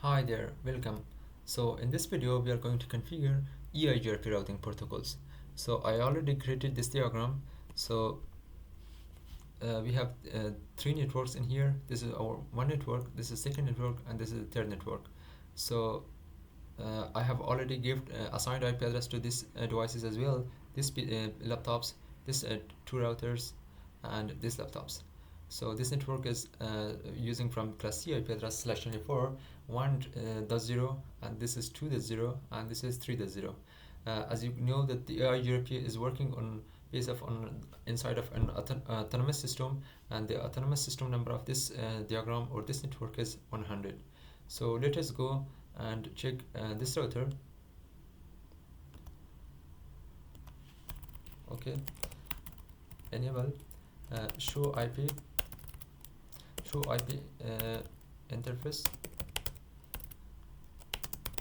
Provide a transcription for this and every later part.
Hi there, welcome. So in this video we are going to configure EIGRP routing protocols. So I already created this diagram. So we have three networks in here. This is our one network, this is second network, and this is the third network. So I have already assigned IP address to these devices as well. This laptops, this two routers, and these laptops. So this network is using from class C IP address /24 1.0, and this is 2.0, and this is 3.0. As you know that the EIGRP is working on based on inside of an autonomous system, and the autonomous system number of this diagram or this network is 100. So let us go and check this router. Okay, enable show IP interface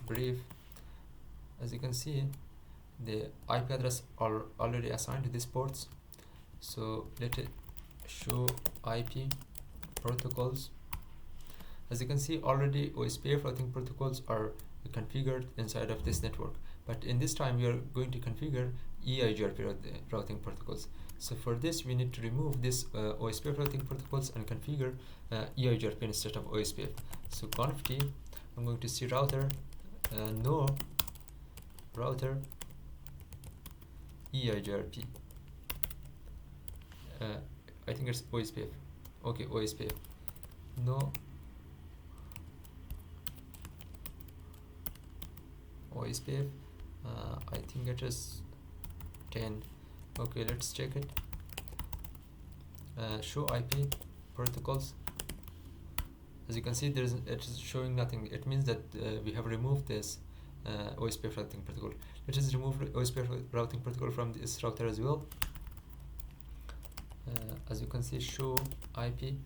brief. As you can see, the IP address are already assigned to these ports. So let it show IP protocols. As you can see, already OSPF routing protocols are configured inside of this network, but in this time we are going to configure EIGRP routing protocols. So for this we need to remove this OSPF routing protocols and configure EIGRP instead of OSPF. So conf t, I'm going to see router no router EIGRP. I think it's OSPF. Okay, OSPF. No OSPF. I think it is 10. Okay, let's check it. Show IP protocols. As you can see, it is showing nothing. It means that we have removed this OSPF routing protocol. Let us remove OSPF routing protocol from this router as well. As you can see, show IP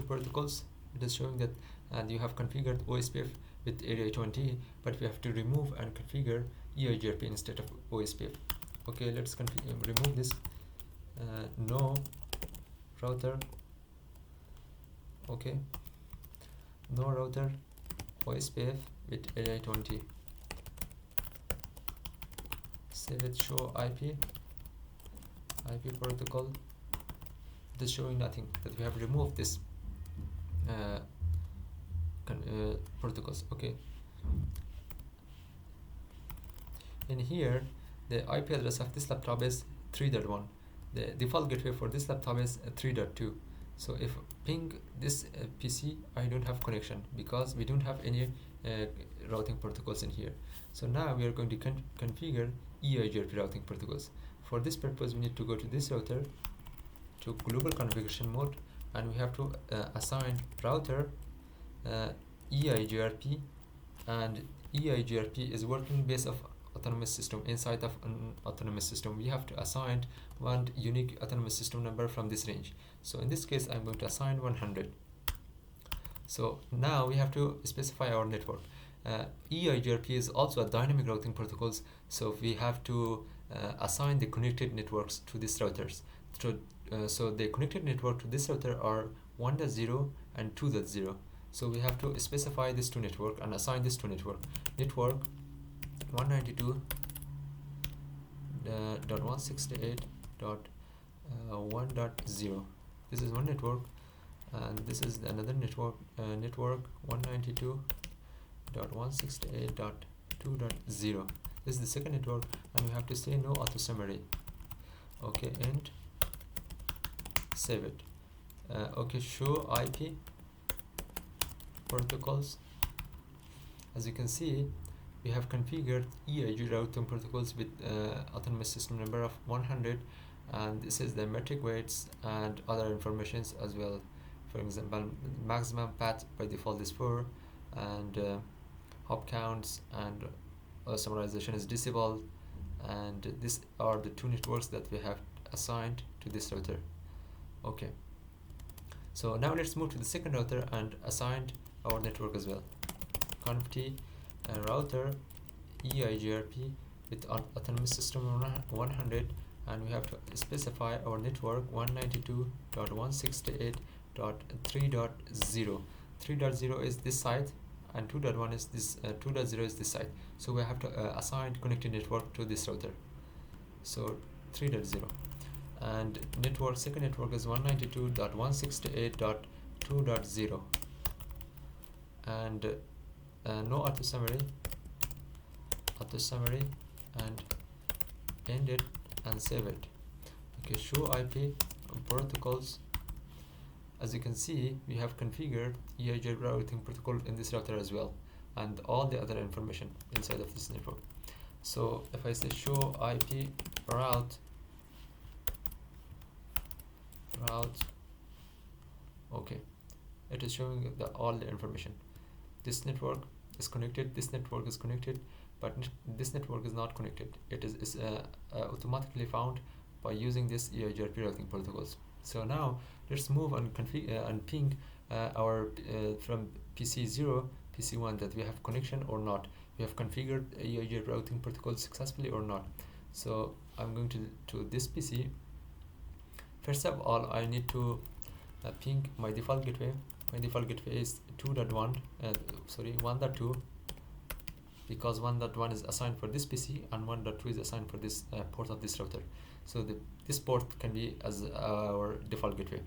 protocols. It is showing that you have configured OSPF with area 20, but we have to remove and configure EIGRP instead of OSPF. Okay, let's remove this no router. Okay, no router OSPF with area 20. Save it, show IP protocol. It is showing nothing, that we have removed this protocols. Okay, in here the IP address of this laptop is 3.1. the default gateway for this laptop is 3.2. so if ping this PC, I don't have connection because we don't have any routing protocols in here. So now we are going to configure EIGRP routing protocols. For this purpose we need to go to this router, to global configuration mode, and we have to assign router EIGRP, and EIGRP is working based of autonomous system. Inside of an autonomous system we have to assign one unique autonomous system number from this range. So in this case I'm going to assign 100. So now we have to specify our network. EIGRP is also a dynamic routing protocols, so we have to assign the connected networks to these routers. So the connected network to this router are 1.0 and 2.0. So we have to specify this to network and assign this to network. Network 192.168.1.0. This is one network, and this is another network. Network 192.168.2.0. This is the second network, and we have to say no auto summary. Okay, and save it. Okay, show IP protocols. As you can see, we have configured EIG routing protocols with autonomous system number of 100, and this is the metric weights and other informations as well. For example, maximum path by default is 4, and hop counts and summarization is disabled, and these are the two networks that we have assigned to this router. Okay, so now let's move to the second router and assign our network as well. Conf t router EIGRP with autonomous system 100, and we have to specify our network 192.168.3.0. 3.0 is this side and 2.1 is this 2.0 is this side, so we have to assign connected network to this router. So 3.0, and network second network is 192.168.2.0, and no auto summary, and end it and save it. Okay, show IP protocols. As you can see, we have configured EIGRP routing protocol in this router as well, and all the other information inside of this network. So if I say show IP route, okay, it is showing all the information. This network is connected, this network is connected, but this network is not connected. It is automatically found by using this EIGRP routing protocols. So now let's move and configure and ping our from PC0, PC1 that we have connection or not. We have configured EIGRP routing protocol successfully or not. So I'm going to this PC. First of all, I need to ping my default gateway. My default gateway is 1.2, because 1.1 is assigned for this PC and 1.2 is assigned for this port of this router. So this port can be as our default gateway.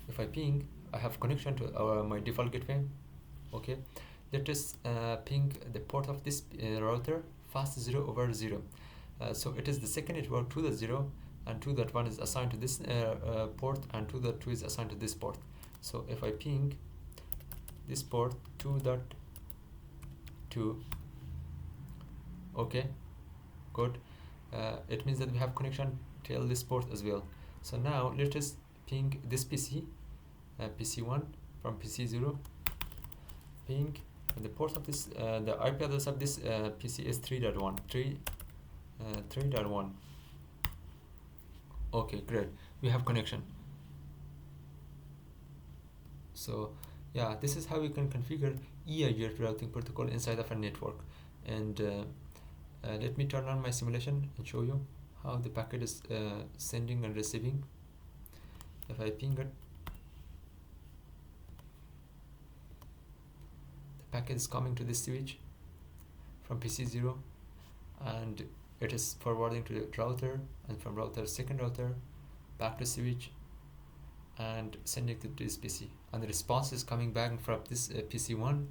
If I ping, I have connection to my default gateway. Okay, let us ping the port of this router fast 0/0. So it is the second network 2.0, and 2.1 is assigned to this port, and 2.2 is assigned to this port. So if I ping this port 2.2, okay, good. It means that we have connection till this port as well. So now let us ping this PC, PC1 from PC0, ping the port of this, the IP address of this PC is 3.1, 3.1. Okay, great, we have connection. So yeah, this is how we can configure EIGRP routing protocol inside of a network. And let me turn on my simulation and show you how the packet is sending and receiving. If I ping it, the packet is coming to this switch from PC0, and it is forwarding to the router, and from router second router back to switch and sending to this PC, and the response is coming back from this PC1,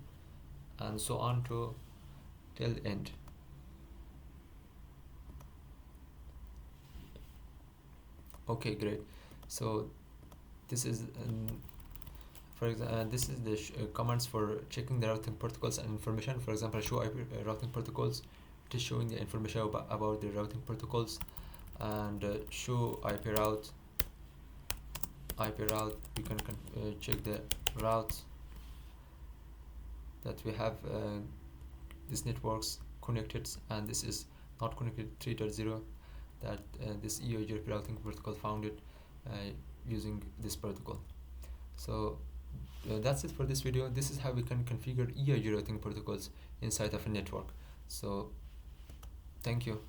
and so on to till the end. Okay, great. So this is for example, this is the commands for checking the routing protocols and information. For example, show IP routing protocols. It is showing the information about the routing protocols, and show IP route. We can check the routes that we have these networks connected, and this is not connected 3.0, that this EIGRP routing protocol found it using this protocol. So that's it for this video. This is how we can configure EIGRP routing protocols inside of a network. So thank you.